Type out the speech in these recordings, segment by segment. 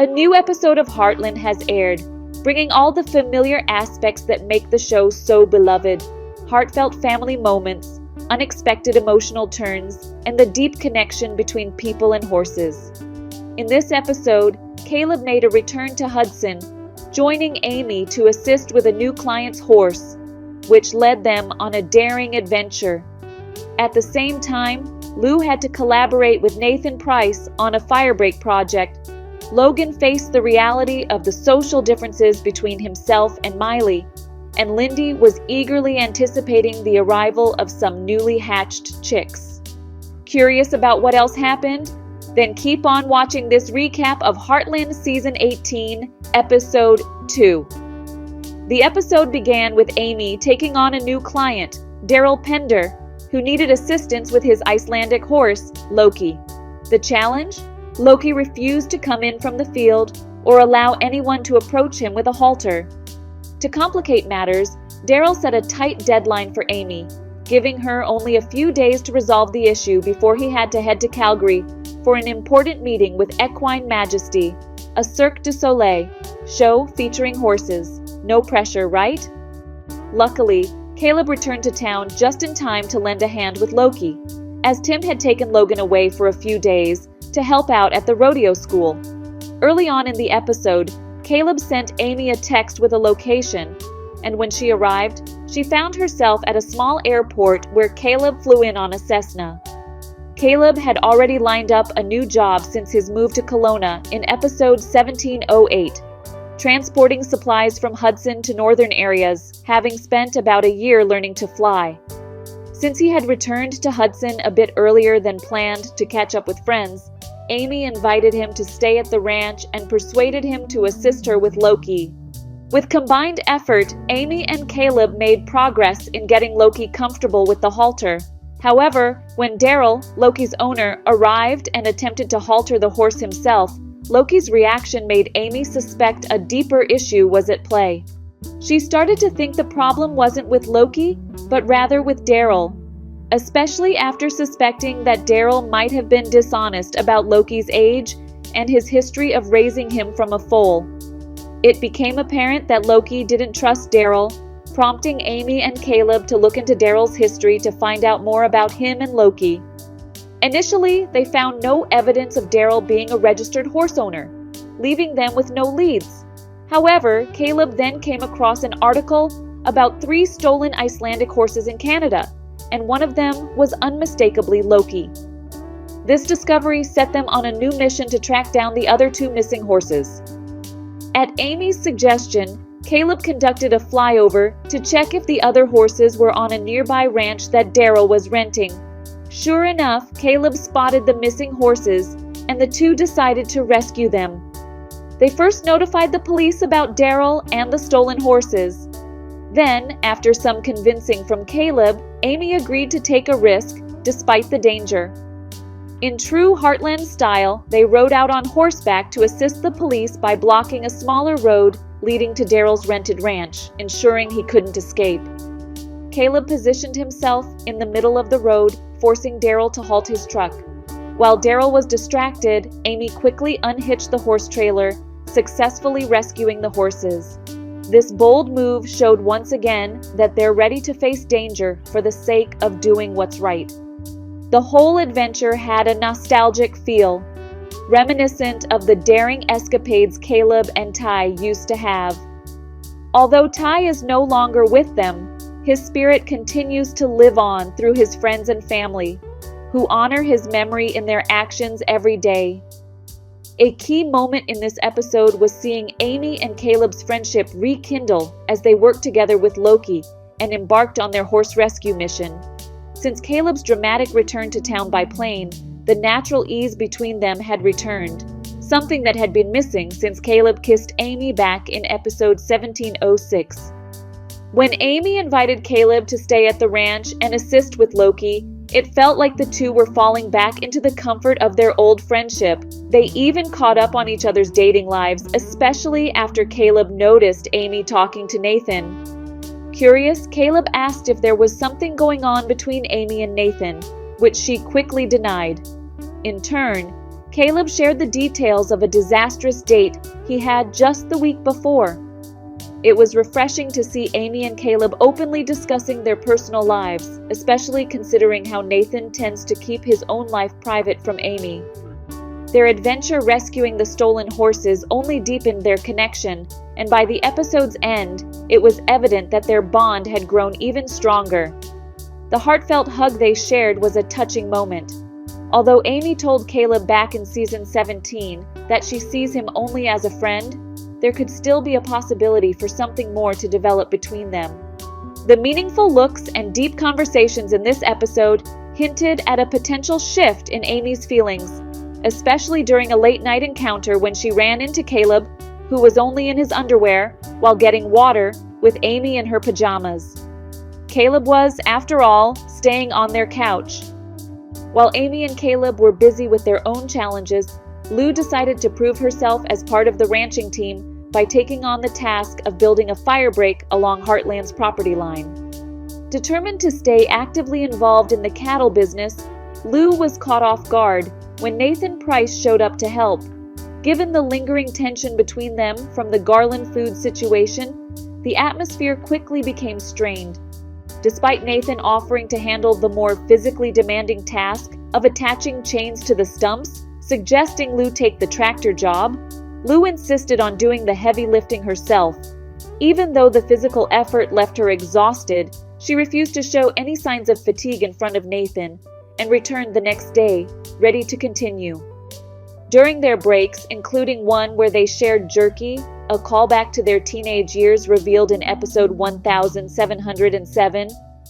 A new episode of Heartland has aired, bringing all the familiar aspects that make the show so beloved: heartfelt family moments, unexpected emotional turns, and the deep connection between people and horses. In this episode, Caleb made a return to Hudson, joining Amy to assist with a new client's horse, which led them on a daring adventure. At the same time, Lou had to collaborate with Nathan Price on a firebreak project. Logan faced the reality of the social differences between himself and Miley, and Lindy was eagerly anticipating the arrival of some newly hatched chicks. Curious about what else happened? Then keep on watching this recap of Heartland Season 18, Episode 2. The episode began with Amy taking on a new client, Daryl Pender, who needed assistance with his Icelandic horse, Loki. The challenge? Loki refused to come in from the field or allow anyone to approach him with a halter. To complicate matters, Daryl set a tight deadline for Amy, giving her only a few days to resolve the issue before he had to head to Calgary for an important meeting with Equine Majesty, a Cirque du Soleil show featuring horses. No pressure, right? Luckily, Caleb returned to town just in time to lend a hand with Loki, as Tim had taken Logan away for a few days to help out at the rodeo school. Early on in the episode, Caleb sent Amy a text with a location, and when she arrived, she found herself at a small airport where Caleb flew in on a Cessna. Caleb had already lined up a new job since his move to Kelowna in episode 1708, transporting supplies from Hudson to northern areas, having spent about a year learning to fly. Since he had returned to Hudson a bit earlier than planned to catch up with friends, Amy invited him to stay at the ranch and persuaded him to assist her with Loki. With combined effort, Amy and Caleb made progress in getting Loki comfortable with the halter. However, when Daryl, Loki's owner, arrived and attempted to halter the horse himself, Loki's reaction made Amy suspect a deeper issue was at play. She started to think the problem wasn't with Loki, but rather with Daryl, especially after suspecting that Daryl might have been dishonest about Loki's age and his history of raising him from a foal. It became apparent that Loki didn't trust Daryl, prompting Amy and Caleb to look into Daryl's history to find out more about him and Loki. Initially, they found no evidence of Daryl being a registered horse owner, leaving them with no leads. However, Caleb then came across an article about 3 stolen Icelandic horses in Canada, and one of them was unmistakably Loki. This discovery set them on a new mission to track down the other 2 missing horses. At Amy's suggestion, Caleb conducted a flyover to check if the other horses were on a nearby ranch that Daryl was renting. Sure enough, Caleb spotted the missing horses, and the 2 decided to rescue them. They first notified the police about Daryl and the stolen horses. Then, after some convincing from Caleb, Amy agreed to take a risk despite the danger. In true Heartland style, they rode out on horseback to assist the police by blocking a smaller road leading to Daryl's rented ranch, ensuring he couldn't escape. Caleb positioned himself in the middle of the road, forcing Daryl to halt his truck. While Daryl was distracted, Amy quickly unhitched the horse trailer, successfully rescuing the horses. This bold move showed once again that they're ready to face danger for the sake of doing what's right. The whole adventure had a nostalgic feel, reminiscent of the daring escapades Caleb and Ty used to have. Although Ty is no longer with them, his spirit continues to live on through his friends and family, who honor his memory in their actions every day. A key moment in this episode was seeing Amy and Caleb's friendship rekindle as they worked together with Loki and embarked on their horse rescue mission. Since Caleb's dramatic return to town by plane, the natural ease between them had returned, something that had been missing since Caleb kissed Amy back in episode 1706. When Amy invited Caleb to stay at the ranch and assist with Loki, it felt like the 2 were falling back into the comfort of their old friendship. They even caught up on each other's dating lives, especially after Caleb noticed Amy talking to Nathan. Curious, Caleb asked if there was something going on between Amy and Nathan, which she quickly denied. In turn, Caleb shared the details of a disastrous date he had just the week before. It was refreshing to see Amy and Caleb openly discussing their personal lives, especially considering how Nathan tends to keep his own life private from Amy. Their adventure rescuing the stolen horses only deepened their connection, and by the episode's end, it was evident that their bond had grown even stronger. The heartfelt hug they shared was a touching moment. Although Amy told Caleb back in season 17 that she sees him only as a friend, there could still be a possibility for something more to develop between them. The meaningful looks and deep conversations in this episode hinted at a potential shift in Amy's feelings, especially during a late-night encounter when she ran into Caleb, who was only in his underwear, while getting water with Amy in her pajamas. Caleb was, after all, staying on their couch. While Amy and Caleb were busy with their own challenges, Lou decided to prove herself as part of the ranching team by taking on the task of building a fire break along Heartland's property line. Determined to stay actively involved in the cattle business, Lou was caught off guard when Nathan Price showed up to help. Given the lingering tension between them from the Garland food situation, the atmosphere quickly became strained. Despite Nathan offering to handle the more physically demanding task of attaching chains to the stumps, suggesting Lou take the tractor job, Lou insisted on doing the heavy lifting herself. Even though the physical effort left her exhausted, she refused to show any signs of fatigue in front of Nathan and returned the next day, ready to continue. During their breaks, including one where they shared jerky, a callback to their teenage years revealed in episode 1707,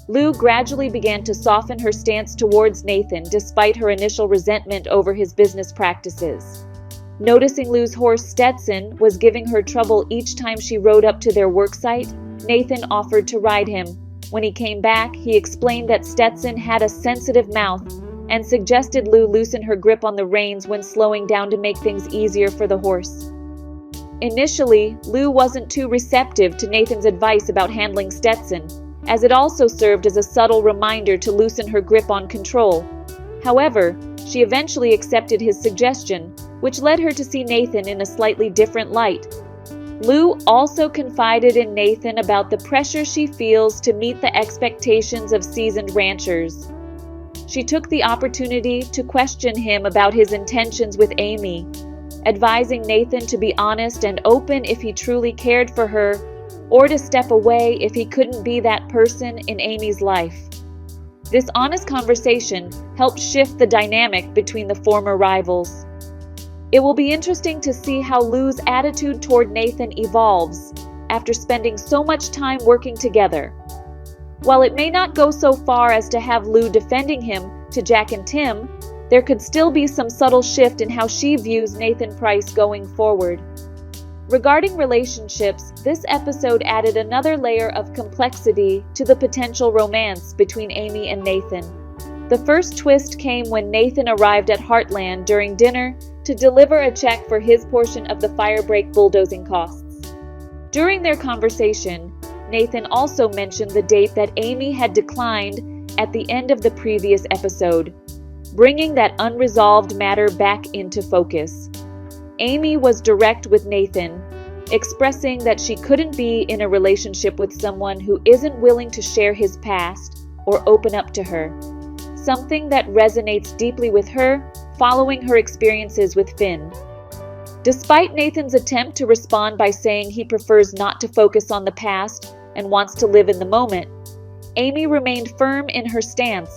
Lou gradually began to soften her stance towards Nathan despite her initial resentment over his business practices. Noticing Lou's horse Stetson was giving her trouble each time she rode up to their worksite, Nathan offered to ride him. When he came back, he explained that Stetson had a sensitive mouth and suggested Lou loosen her grip on the reins when slowing down to make things easier for the horse. Initially, Lou wasn't too receptive to Nathan's advice about handling Stetson, as it also served as a subtle reminder to loosen her grip on control. However, she eventually accepted his suggestion, which led her to see Nathan in a slightly different light. Lou also confided in Nathan about the pressure she feels to meet the expectations of seasoned ranchers. She took the opportunity to question him about his intentions with Amy, advising Nathan to be honest and open if he truly cared for her, or to step away if he couldn't be that person in Amy's life. This honest conversation helped shift the dynamic between the former rivals. It will be interesting to see how Lou's attitude toward Nathan evolves after spending so much time working together. While it may not go so far as to have Lou defending him to Jack and Tim, there could still be some subtle shift in how she views Nathan Price going forward. Regarding relationships, this episode added another layer of complexity to the potential romance between Amy and Nathan. The first twist came when Nathan arrived at Heartland during dinner to deliver a check for his portion of the firebreak bulldozing costs. During their conversation, Nathan also mentioned the date that Amy had declined at the end of the previous episode, bringing that unresolved matter back into focus. Amy was direct with Nathan, expressing that she couldn't be in a relationship with someone who isn't willing to share his past or open up to her, something that resonates deeply with her following her experiences with Finn. Despite Nathan's attempt to respond by saying he prefers not to focus on the past and wants to live in the moment, Amy remained firm in her stance.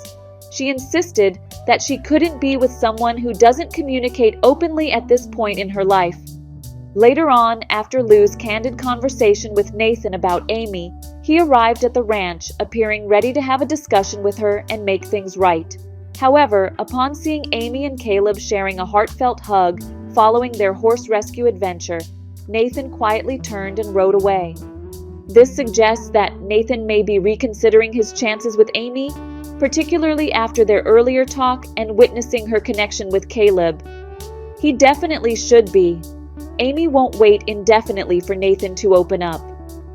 She insisted that she couldn't be with someone who doesn't communicate openly at this point in her life. Later on, after Lou's candid conversation with Nathan about Amy, he arrived at the ranch, appearing ready to have a discussion with her and make things right. However, upon seeing Amy and Caleb sharing a heartfelt hug following their horse rescue adventure, Nathan quietly turned and rode away. This suggests that Nathan may be reconsidering his chances with Amy, particularly after their earlier talk and witnessing her connection with Caleb. He definitely should be. Amy won't wait indefinitely for Nathan to open up.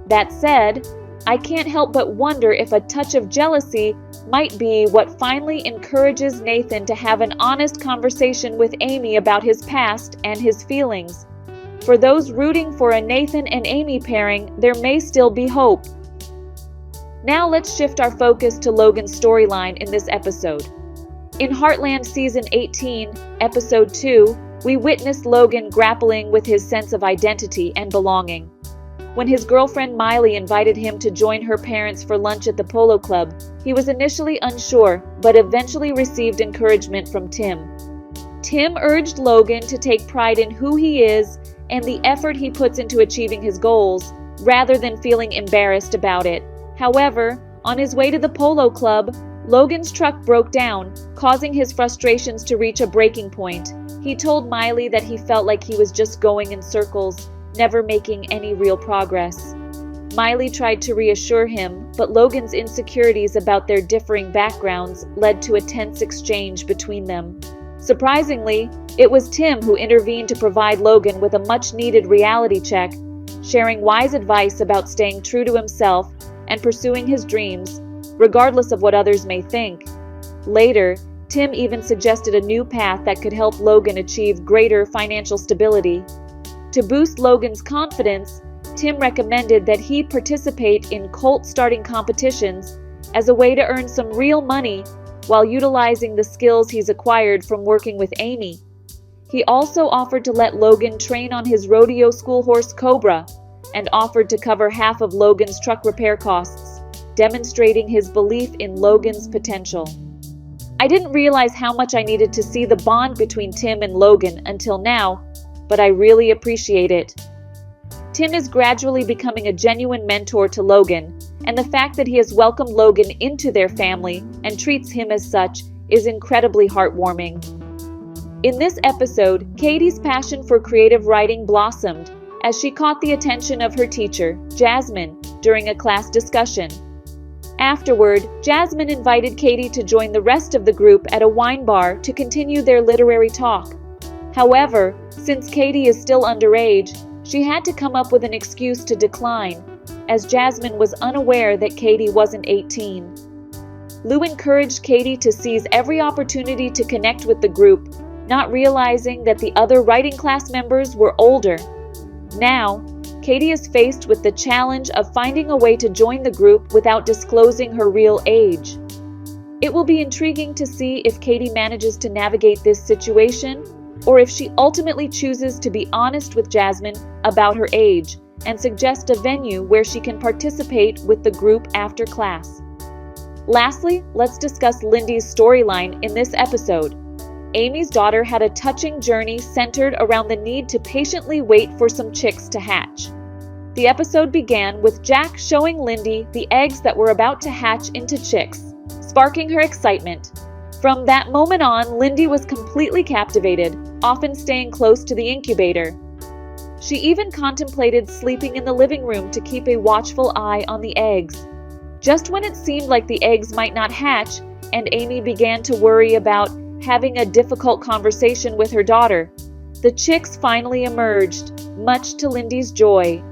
That said, I can't help but wonder if a touch of jealousy might be what finally encourages Nathan to have an honest conversation with Amy about his past and his feelings. For those rooting for a Nathan and Amy pairing, there may still be hope. Now let's shift our focus to Logan's storyline in this episode. In Heartland Season 18, Episode 2, we witnessed Logan grappling with his sense of identity and belonging. When his girlfriend Miley invited him to join her parents for lunch at the polo club, he was initially unsure, but eventually received encouragement from Tim. Tim urged Logan to take pride in who he is and the effort he puts into achieving his goals, rather than feeling embarrassed about it. However, on his way to the polo club, Logan's truck broke down, causing his frustrations to reach a breaking point. He told Miley that he felt like he was just going in circles, never making any real progress. Miley tried to reassure him, but Logan's insecurities about their differing backgrounds led to a tense exchange between them. Surprisingly, it was Tim who intervened to provide Logan with a much-needed reality check, sharing wise advice about staying true to himself and pursuing his dreams, regardless of what others may think. Later, Tim even suggested a new path that could help Logan achieve greater financial stability. To boost Logan's confidence, Tim recommended that he participate in cult starting competitions as a way to earn some real money while utilizing the skills he's acquired from working with Amy. He also offered to let Logan train on his rodeo school horse Cobra, and offered to cover half of Logan's truck repair costs, demonstrating his belief in Logan's potential. I didn't realize how much I needed to see the bond between Tim and Logan until now, but I really appreciate it. Tim is gradually becoming a genuine mentor to Logan, and the fact that he has welcomed Logan into their family and treats him as such is incredibly heartwarming. In this episode, Katie's passion for creative writing blossomed as she caught the attention of her teacher, Jasmine, during a class discussion. Afterward, Jasmine invited Katie to join the rest of the group at a wine bar to continue their literary talk. However, since Katie is still underage, she had to come up with an excuse to decline, as Jasmine was unaware that Katie wasn't 18. Lou encouraged Katie to seize every opportunity to connect with the group, not realizing that the other writing class members were older. Now, Katie is faced with the challenge of finding a way to join the group without disclosing her real age. It will be intriguing to see if Katie manages to navigate this situation, or if she ultimately chooses to be honest with Jasmine about her age and suggest a venue where she can participate with the group after class. Lastly, let's discuss Lindy's storyline in this episode. Amy's daughter had a touching journey centered around the need to patiently wait for some chicks to hatch. The episode began with Jack showing Lindy the eggs that were about to hatch into chicks, sparking her excitement. From that moment on, Lindy was completely captivated, often staying close to the incubator. She even contemplated sleeping in the living room to keep a watchful eye on the eggs. Just when it seemed like the eggs might not hatch, and Amy began to worry about having a difficult conversation with her daughter, the chicks finally emerged, much to Lindy's joy.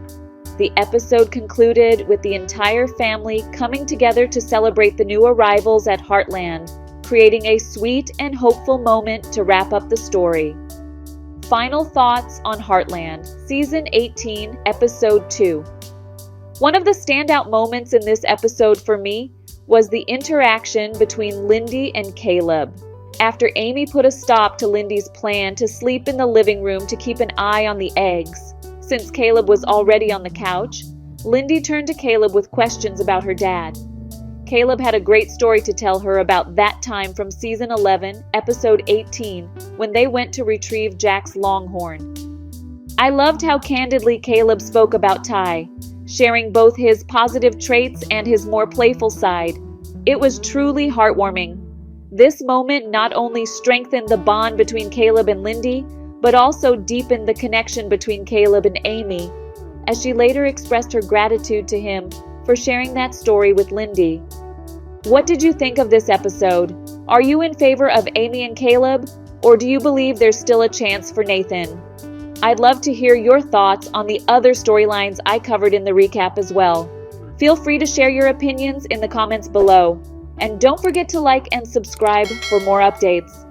The episode concluded with the entire family coming together to celebrate the new arrivals at Heartland, creating a sweet and hopeful moment to wrap up the story. Final thoughts on Heartland, Season 18, Episode 2. One of the standout moments in this episode for me was the interaction between Lindy and Caleb. After Amy put a stop to Lindy's plan to sleep in the living room to keep an eye on the eggs, since Caleb was already on the couch, Lindy turned to Caleb with questions about her dad. Caleb had a great story to tell her about that time from Season 11, Episode 18, when they went to retrieve Jack's longhorn. I loved how candidly Caleb spoke about Ty, sharing both his positive traits and his more playful side. It was truly heartwarming. This moment not only strengthened the bond between Caleb and Lindy, but also deepened the connection between Caleb and Amy, as she later expressed her gratitude to him for sharing that story with Lindy. What did you think of this episode? Are you in favor of Amy and Caleb, or do you believe there's still a chance for Nathan? I'd love to hear your thoughts on the other storylines I covered in the recap as well. Feel free to share your opinions in the comments below. And don't forget to like and subscribe for more updates.